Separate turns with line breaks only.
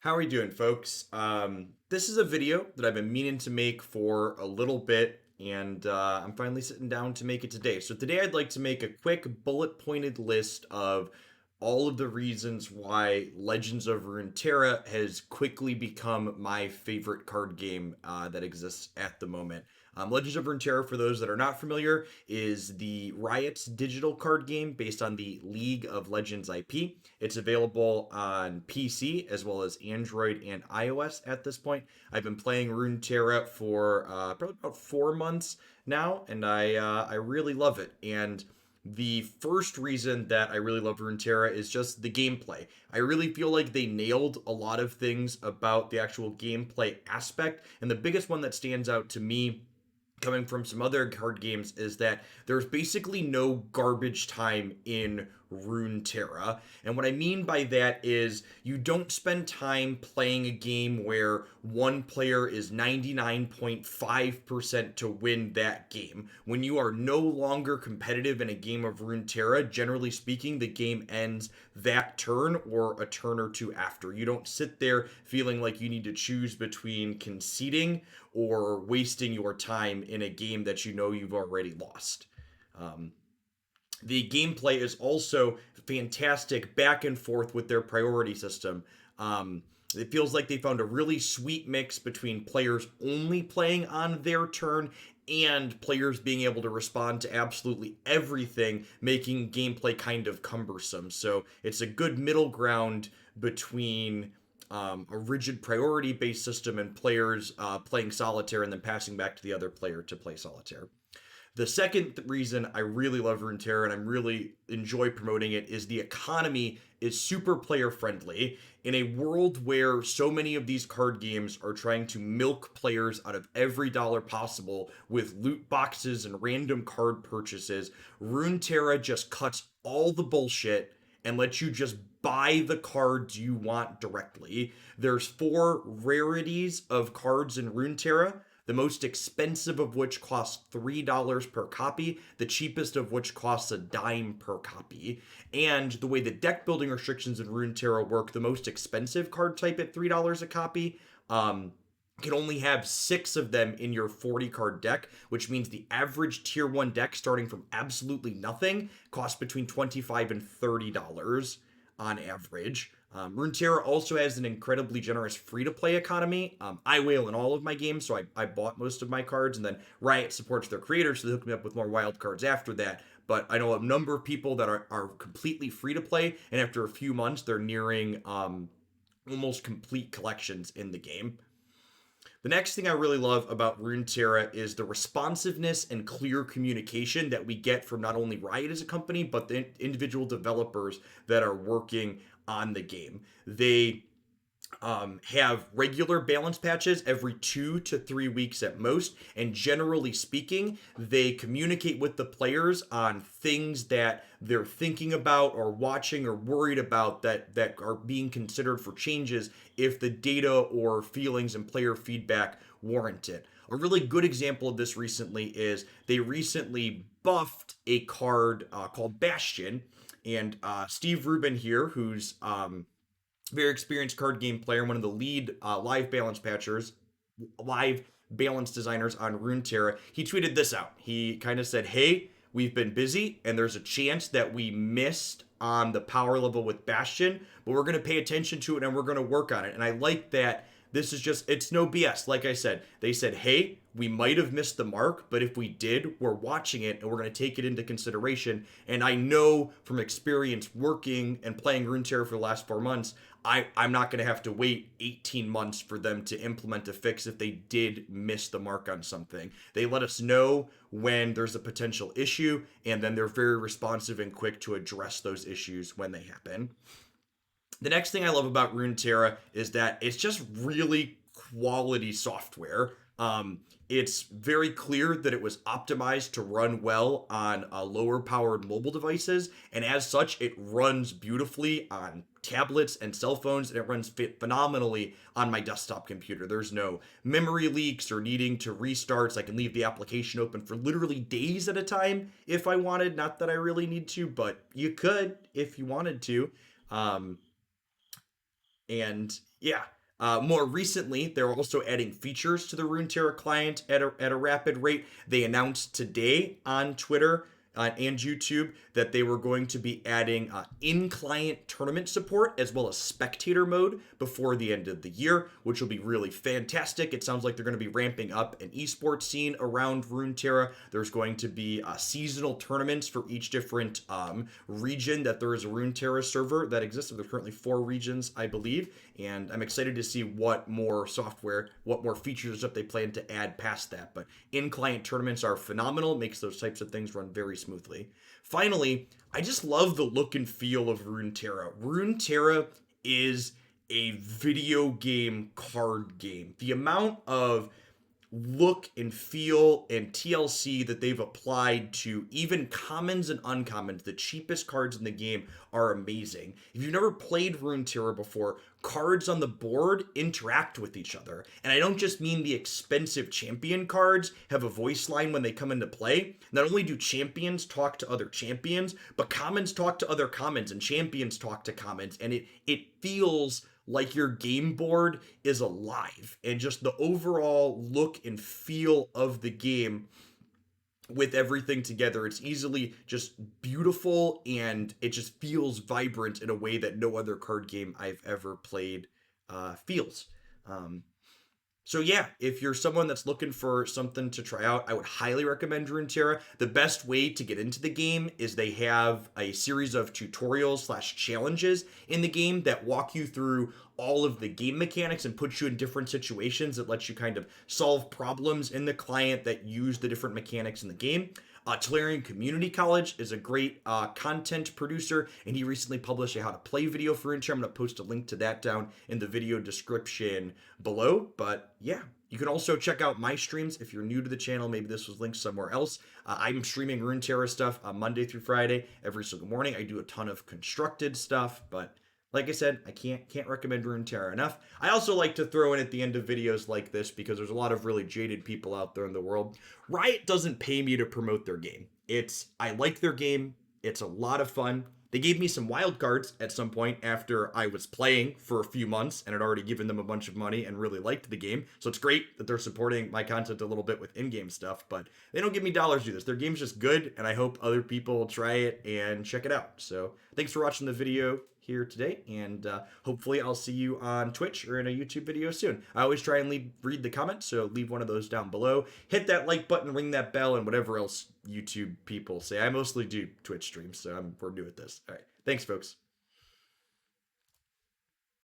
How are we doing, folks? This is a video that I've been meaning to make for a little bit, and I'm finally sitting down to make it today. So today I'd like to make a quick bullet-pointed list of all of the reasons why Legends of Runeterra has quickly become my favorite card game that exists at the moment. Legends of Runeterra, for those that are not familiar, is the Riot's digital card game based on the League of Legends IP. It's available on PC as well as Android and iOS at this point. I've been playing Runeterra for probably about 4 months now, and I really love it. And the first reason that I really love Runeterra is just the gameplay. I really feel like they nailed a lot of things about the actual gameplay aspect, and the biggest one that stands out to me coming from some other card games is that there's basically no garbage time in Runeterra. And what I mean by that is you don't spend time playing a game where one player is 99.5% to win that game. When you are no longer competitive in a game of Runeterra, generally speaking, the game ends that turn or a turn or two after. You don't sit there feeling like you need to choose between conceding or wasting your time in a game that you know you've already lost. Um, the gameplay is also fantastic back and forth with their priority system. It feels like they found a really sweet mix between players only playing on their turn and players being able to respond to absolutely everything, making gameplay kind of cumbersome. So it's a good middle ground between a rigid priority based system and players playing solitaire and then passing back to the other player to play solitaire. The second reason I really love Runeterra and I'm really enjoy promoting it is the economy is super player friendly. In a world where so many of these card games are trying to milk players out of every dollar possible with loot boxes and random card purchases, Runeterra just cuts all the bullshit and lets you just buy the cards you want directly. There's four rarities of cards in Runeterra, the most expensive of which costs $3 per copy, the cheapest of which costs a dime per copy. And the way the deck building restrictions in Runeterra work, the most expensive card type at $3 a copy, can only have 6 of them in your 40 card deck, which means the average tier 1 deck starting from absolutely nothing costs between $25 and $30 on average. Runeterra also has an incredibly generous free-to-play economy. I whale in all of my games, so I bought most of my cards, and then Riot supports their creators, so they hook me up with more wild cards after that. But I know a number of people that are completely free-to-play, and after a few months, they're nearing almost complete collections in the game. The next thing I really love about Runeterra is the responsiveness and clear communication that we get from not only Riot as a company, but the individual developers that are working on the game. They have regular balance patches every 2 to 3 weeks at most. And generally speaking, they communicate with the players on things that they're thinking about or watching or worried about that are being considered for changes if the data or feelings and player feedback warrant it. A really good example of this recently is they recently buffed a card called Bastion. And Steve Rubin here, who's very experienced card game player, one of the lead live balance designers on Runeterra, he tweeted this out. He kind of said, "Hey, we've been busy, and there's a chance that we missed on the power level with Bastion, but we're going to pay attention to it and we're going to work on it." And I like that. This is just, it's no BS. Like I said, they said, "Hey, we might have missed the mark, but if we did, we're watching it and we're going to take it into consideration." And I know from experience working and playing Runeterra for the last 4 months, I'm not going to have to wait 18 months for them to implement a fix if they did miss the mark on something. They let us know when there's a potential issue, and then they're very responsive and quick to address those issues when they happen. The next thing I love about Runeterra is that it's just really quality software. It's very clear that it was optimized to run well on lower powered mobile devices, and as such, it runs beautifully on tablets and cell phones, and it runs phenomenally on my desktop computer. There's no memory leaks or needing to restarts. I can leave the application open for literally days at a time if I wanted. Not that I really need to, but you could if you wanted to. Um, and yeah, More recently, they're also adding features to the Runeterra client at a rapid rate. They announced today on Twitter and YouTube that they were going to be adding in-client tournament support as well as spectator mode before the end of the year, which will be really fantastic. It sounds like they're going to be ramping up an esports scene around Runeterra. There's going to be seasonal tournaments for each different region that there is a Runeterra server that exists. There's currently 4 regions, I believe, and I'm excited to see what more software, what more features that they plan to add past that. But in-client tournaments are phenomenal, makes those types of things run very smoothly. Finally, I just love the look and feel of Runeterra. Runeterra is a video game card game. The amount of look and feel and TLC that they've applied to even commons and uncommons, the cheapest cards in the game, are amazing. If you've never played Runeterra before, cards on the board interact with each other. And I don't just mean the expensive champion cards have a voice line when they come into play. Not only do champions talk to other champions, but commons talk to other commons and champions talk to commons. And it feels like your game board is alive, and just the overall look and feel of the game with everything together, it's easily just beautiful, and it just feels vibrant in a way that no other card game I've ever played feels. So yeah, if you're someone that's looking for something to try out, I would highly recommend Runeterra. The best way to get into the game is they have a series of tutorials slash challenges in the game that walk you through all of the game mechanics and put you in different situations that lets you kind of solve problems in the client that use the different mechanics in the game. Tolarian Community College is a great content producer, and he recently published a how to play video for Runeterra. I'm going to post a link to that down in the video description below. But yeah, you can also check out my streams if you're new to the channel. Maybe this was linked somewhere else. I'm streaming Runeterra stuff Monday through Friday every single morning. I do a ton of constructed stuff, but like I said, I can't recommend Runeterra enough. I also like to throw in at the end of videos like this because there's a lot of really jaded people out there in the world. Riot doesn't pay me to promote their game. I like their game. It's a lot of fun. They gave me some wild cards at some point after I was playing for a few months and had already given them a bunch of money and really liked the game. So it's great that they're supporting my content a little bit with in-game stuff, but they don't give me dollars to do this. Their game's just good, and I hope other people will try it and check it out. So thanks for watching the video here today, and hopefully I'll see you on Twitch or in a YouTube video soon. I always try and read the comments, so leave one of those down below. Hit that like button, ring that bell, and whatever else YouTube people say. I mostly do Twitch streams, so we're new at this. All right, thanks, folks.